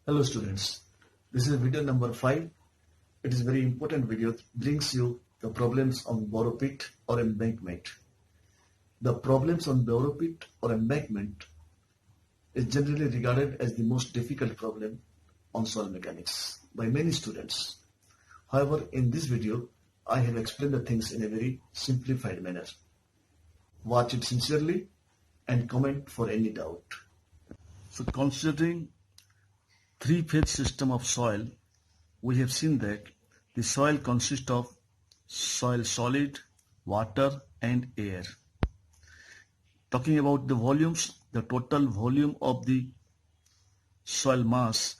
Hello students, this is video number 5. It is very important video. It brings you the problems on borrow pit or embankment. The problems on borrow pit or embankment is generally regarded as the most difficult problem on soil mechanics by many students. However, in this video, I have explained the things in a very simplified manner. Watch it sincerely and comment for any doubt. So considering three-phase system of soil, we have seen that the soil consists of soil solid, water and air. Talking about the volumes, the total volume of the soil mass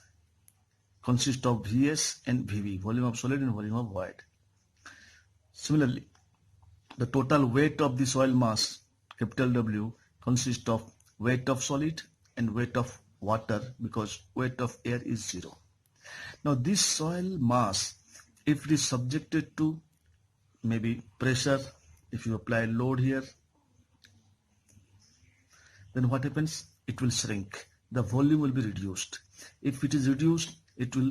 consists of Vs and Vv, volume of solid and volume of void. Similarly, the total weight of the soil mass, capital W, consists of weight of solid and weight of water, because weight of air is 0. Now this soil mass, if it is subjected to maybe pressure, if you apply load here, then what happens? It will shrink. The volume will be reduced. If it is reduced, it will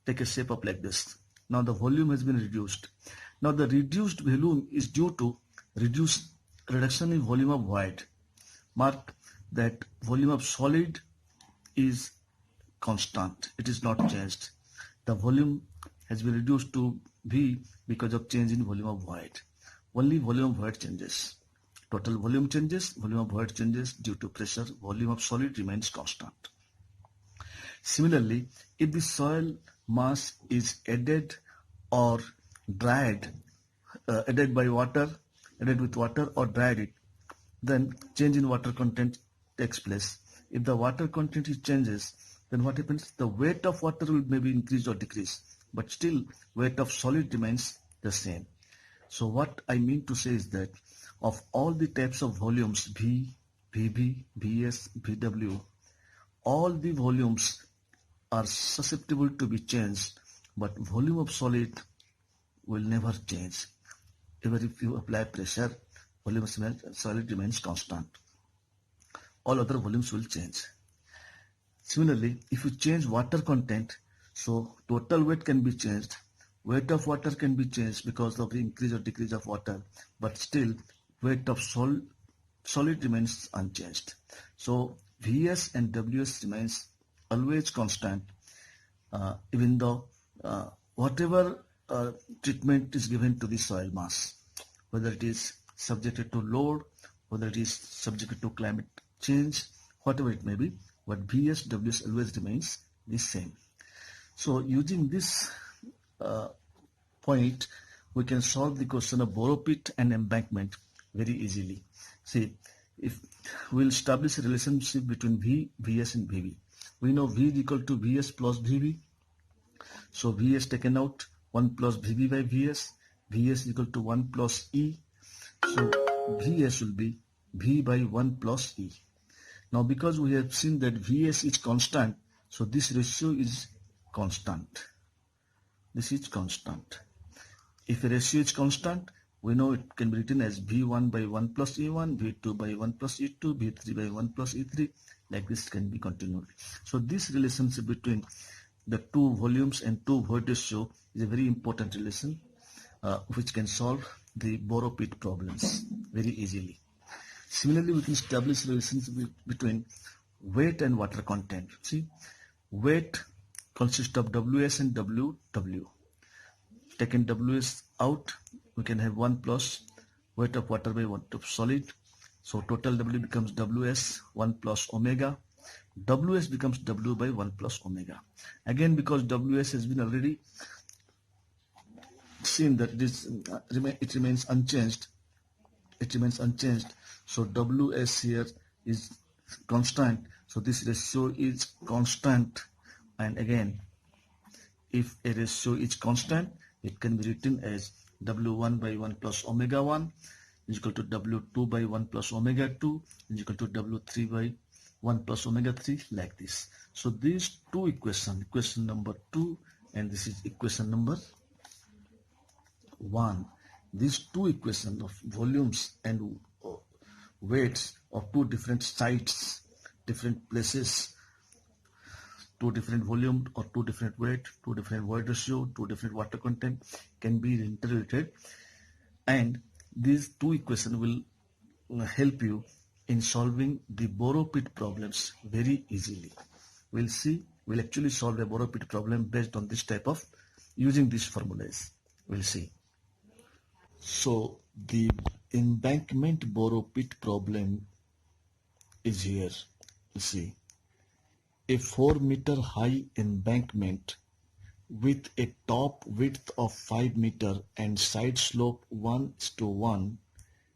take a shape up like this. Now the volume has been reduced. Now the reduced volume is due to reduction in volume of void. Mark that volume of solid is constant. It is not changed. The volume has been reduced to V because of change in volume of void. Only volume of void changes. Total volume changes, volume of void changes due to pressure, volume of solid remains constant. Similarly, if the soil mass is added or dried, added with water or dried it, then change in water content takes place. If the water content changes, then what happens? The weight of water will maybe increase or decrease, but still weight of solid remains the same. So what I mean to say is that of all the types of volumes, V, Vb, Vs, Vw, all the volumes are susceptible to be changed, but volume of solid will never change. Even if you apply pressure, volume of solid remains constant. All other volumes will change. Similarly, if you change water content, so total weight can be changed, weight of water can be changed because of the increase or decrease of water, but still weight of solid remains unchanged. So Vs and Ws remains always constant, even though whatever treatment is given to the soil mass, whether it is subjected to load, whether it is subjected to climate change, whatever it may be, but Vs, Ws always remains the same. So using this point, we can solve the question of borrow pit and embankment very easily. See, if we'll establish a relationship between V, Vs and Vv. We know V is equal to Vs plus Vv. So Vs taken out, 1 plus Vv by Vs. Vs is equal to 1 plus E. So Vs will be V by 1 plus E. Now because we have seen that Vs is constant, so this ratio is constant. This is constant. If a ratio is constant, we know it can be written as V1 by 1 plus E1, V2 by 1 plus E2, V3 by 1 plus E3. Like this can be continued. So this relationship between the two volumes and two void ratio is a very important relation which can solve the borrow pit problems very easily. Similarly, we can establish relations between weight and water content. See, weight consists of Ws and Ww. Taking Ws out, we can have 1 plus weight of water by weight of solid. So total W becomes Ws 1 plus omega. Ws becomes W by 1 plus omega. Again, because Ws has been already seen that it remains unchanged. It remains unchanged. So Ws here is constant. So this ratio is constant. And again, if a ratio is constant, it can be written as W1 by 1 plus omega 1 is equal to W2 by 1 plus omega 2 is equal to W3 by 1 plus omega 3, like this. So these two equations, equation number 2 and this is equation number 1. These two equations of volumes and weights of two different sites, different places, two different volume or two different weight, two different void ratio, two different water content can be interrelated, and these two equations will help you in solving the Boro-Pitt problems very easily. We'll actually solve a Boro-Pitt problem based on this type of using these formulas. We'll see. So the embankment Boro-Pitt problem is here. You see, a 4-meter high embankment with a top width of 5 meter and side slope 1:1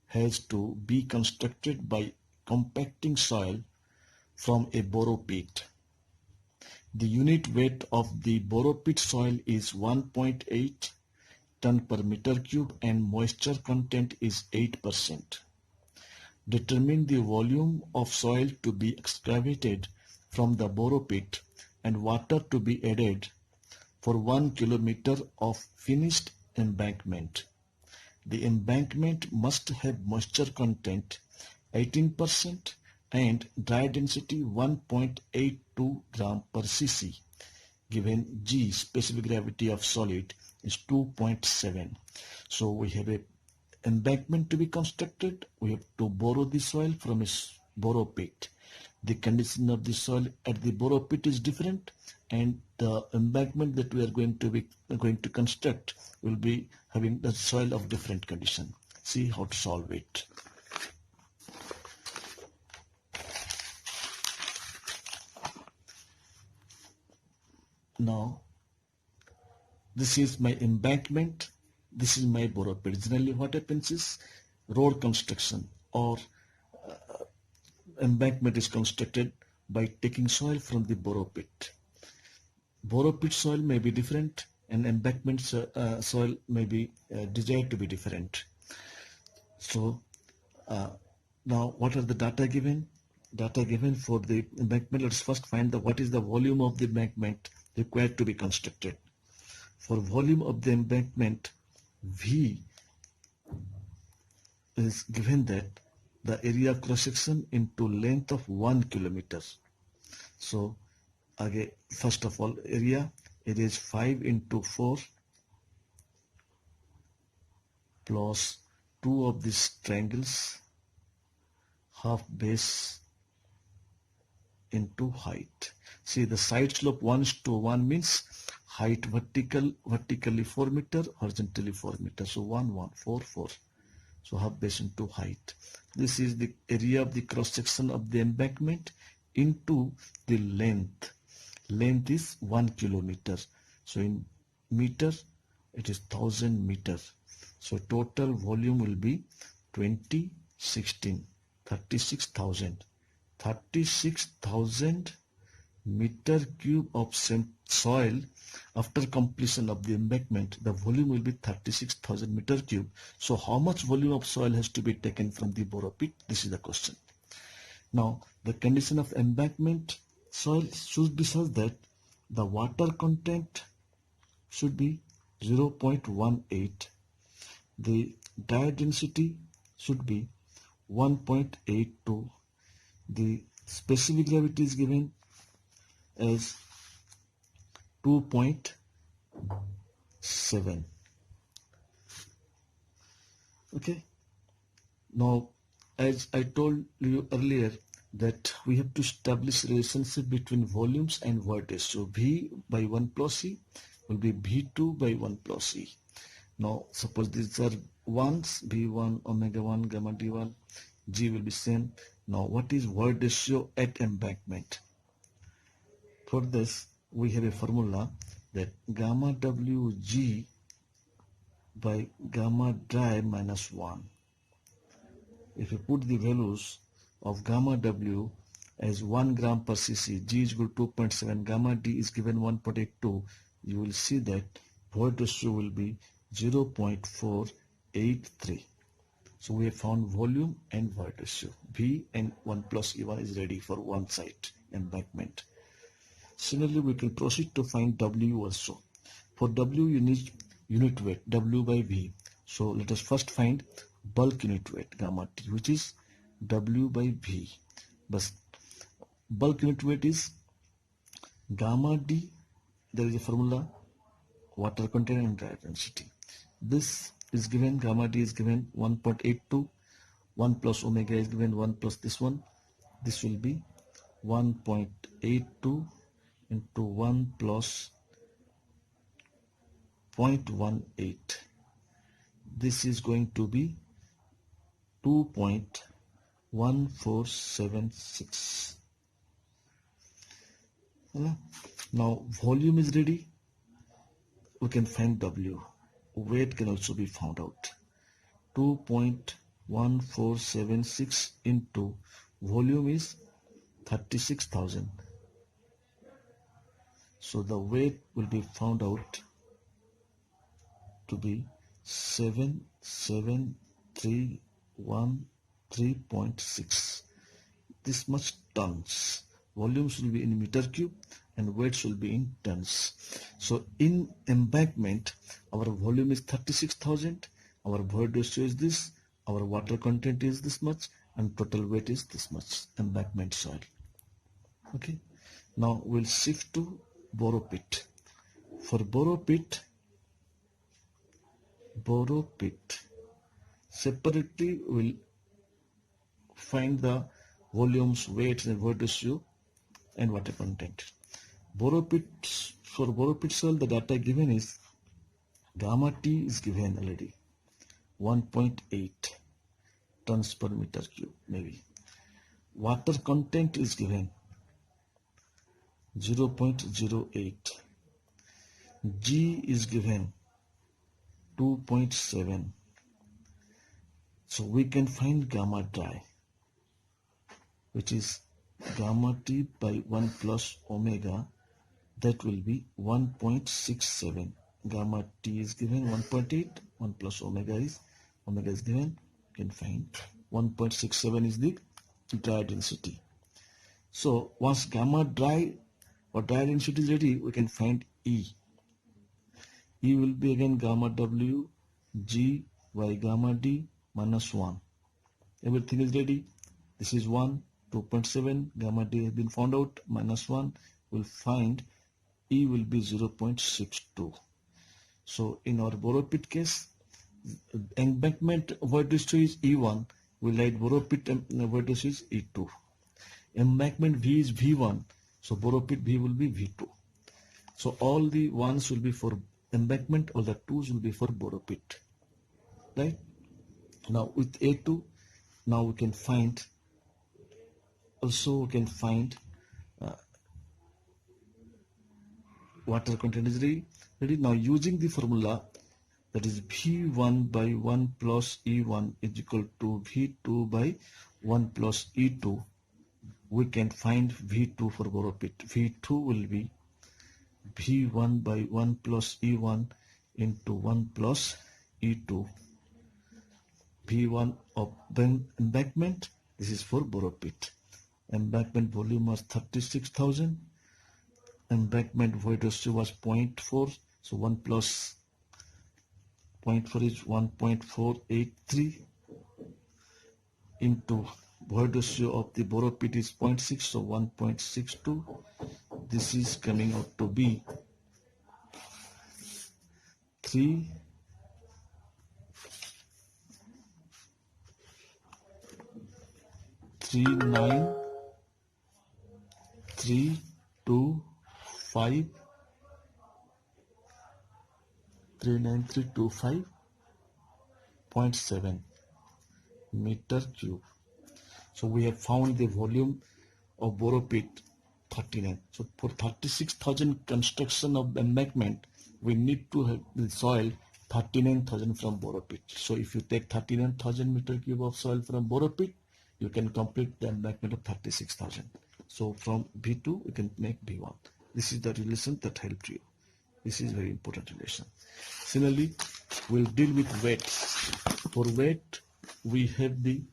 has to be constructed by compacting soil from a boro pit. The unit weight of the boro pit soil is 1.8 ton per meter cube and moisture content is 8%. Determine the volume of soil to be excavated from the boro pit and water to be added for 1 kilometer of finished embankment. The embankment must have moisture content 18% and dry density 1.82 gram per cc. Given G, specific gravity of solid, is 2.7. So we have a embankment to be constructed. We have to borrow the soil from a boro pit. The condition of the soil at the boro pit is different, and the embankment that we are going to construct will be having the soil of different condition. See how to solve it. Now, this is my embankment. This is my boro pit. Generally, what happens is road construction or embankment is constructed by taking soil from the boro pit. Boro pit soil may be different and embankment soil may be desired to be different. So now what are the data given? Data given for the embankment. Let's first find what is the volume of the embankment required to be constructed. For volume of the embankment, V is given that the area cross section into length of 1 kilometer. So again, first of all, area, it is 5 into 4 plus 2 of these triangles, half base into height. See, the side slope 1:1 means height vertically 4 meter, horizontally 4 meter. So 1, 1, 4, 4. So half base into height. This is the area of the cross section of the embankment into the length. Length is 1 kilometer. So in meter, it is 1000 meter. So total volume will be 2016, 36,000. 36,000 meter cube of soil. After completion of the embankment, the volume will be 36,000 meter cube. So how much volume of soil has to be taken from the boro pit? This is the question. Now, the condition of embankment soil should be such that the water content should be 0.18. The dry density should be 1.82. The specific gravity is given as 2.7. Okay. Now, as I told you earlier, that we have to establish relationship between volumes and void ratio. V by 1 plus E will be V2 by 1 plus E. Now, suppose these are ones, V1, omega 1, gamma D1, G will be same. Now, what is void ratio at embankment? For this, we have a formula that gamma WG by gamma dry minus 1. If you put the values of gamma W as 1 gram per cc, G is equal to 2.7, gamma D is given 1.82, you will see that void ratio will be 0.483. So we have found volume and void ratio. V and 1 plus E1 is ready for one side embankment. Similarly, we can proceed to find W also. For W, you need unit weight, W by V. So let us first find bulk unit weight, gamma T, which is W by V. But bulk unit weight is Gamma D, there is a formula, water content and dry density. This is given, gamma D is given 1.82, 1 plus omega is given 1 plus this one. This will be 1.82 into 1 plus 0.18. This is going to be 2.1476. Now volume is ready. We can find W. Weight can also be found out. 2.1476 into volume is 36,000. So the weight will be found out to be 77313.6. This much tons. Volumes will be in meter cube and weights will be in tons. So in embankment, our volume is 36,000, our void ratio is this, our water content is this much, and total weight is this much, embankment soil. Okay. Now we'll shift to borrow pit. For borrow pit, separately we'll find the volumes, weights, and void ratio and water content. For borrow pit soil, the data given is gamma T is given already 1.8 tons per meter cube maybe. Water content is given 0.08. G is given 2.7. So we can find gamma dry, which is gamma T by 1 plus omega. That will be 1.67. Gamma T is given 1.8. 1 plus omega is given. You can find 1.67 is the dry density. So once gamma dry or dry density is ready, we can find E. E will be again gamma W G by gamma D minus 1. Everything is ready. This is 1, 2.7. Gamma D has been found out. Minus 1. We'll find E will be 0.62. So in our borrow pit case, embankment void ratio is E1. We write borrow pit void ratio is E2. Embankment V is V1. So borrow pit V will be V2. So all the ones will be for embankment, all the twos will be for borrow pit. Right? Now with A2, now we can find, water content is ready. Now using the formula, that is V1 by 1 plus E1 is equal to V2 by 1 plus E2. We can find V2 for borrow pit. V2 will be V1 by 1 plus E1 into 1 plus E2. V1 of embankment, this is for borrow pit. Embankment volume was 36,000. Embankment void ratio was 0.4. So 1 plus 0.4 is 1.483 into void ratio of the borrow pit is 0.6. So 1.62. This is coming out to be 39325.7 meter cube. So we have found the volume of borrow pit 39. So for 36,000 construction of embankment, we need to have the soil 39,000 from borrow pit. So if you take 39,000 meter cube of soil from borrow pit, you can complete the embankment of 36,000. So from V2 we can make V1. This is the relation that helped you. This is very important relation. Similarly, we'll deal with weight. For weight, we have the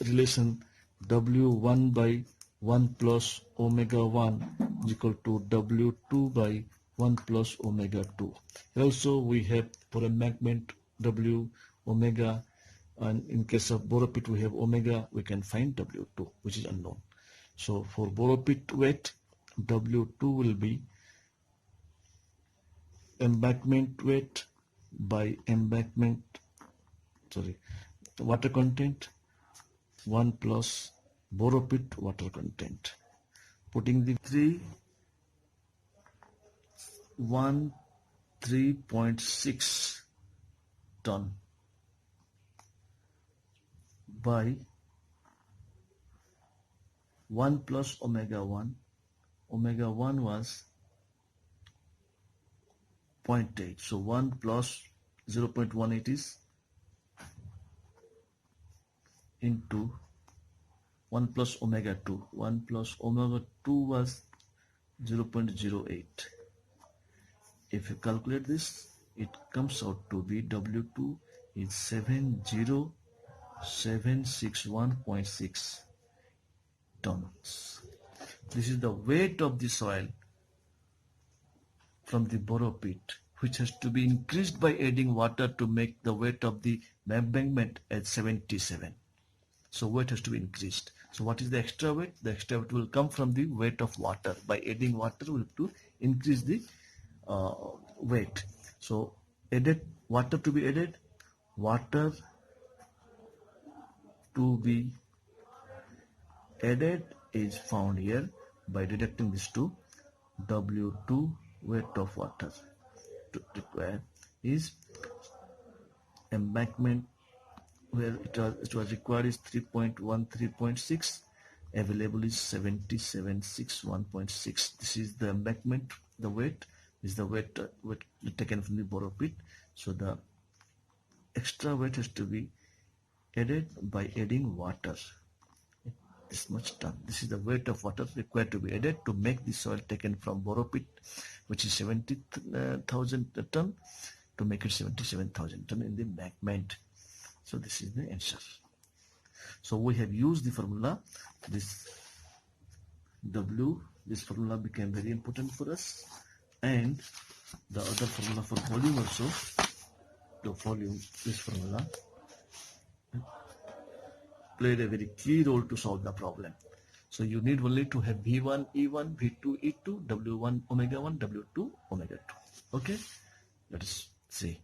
relation W1 by 1 plus omega 1 is equal to W2 by 1 plus omega 2. Also, we have for embankment W omega, and in case of borrow pit we have omega. We can find W2, which is unknown. So for borepit weight, W2 will be embankment weight by water content 1 plus borepit water content. Putting the 3.6 ton by 1 plus omega 1. Omega 1 was 0.8. So 1 plus 0.18 is into 1 plus omega 2. 1 plus omega 2 was 0.08. If you calculate this, it comes out to be W2 is 70761.6 tons. This is the weight of the soil from the borrow pit, which has to be increased by adding water to make the weight of the embankment at 77. So weight has to be increased. So what is the extra weight? The extra weight will come from the weight of water. By adding water, we have to increase the weight. So added water to be added, water to be added is found here by deducting this two. W2 weight of water to require is embankment where it was required is 3.13.6, available is 7761.6. This is the embankment. The weight is the weight taken from the borrow pit. So the extra weight has to be added by adding water. This much ton. This is the weight of water required to be added to make the soil taken from borrow pit, which is 70,000 ton, to make it 77,000 ton in the embankment. So this is the answer. So we have used the formula. This formula became very important for us, and the other formula for volume also. The volume, this formula played a very key role to solve the problem. So you need only to have V1 E1, V2 E2, W1 omega 1, W2 omega 2. Okay, let us see.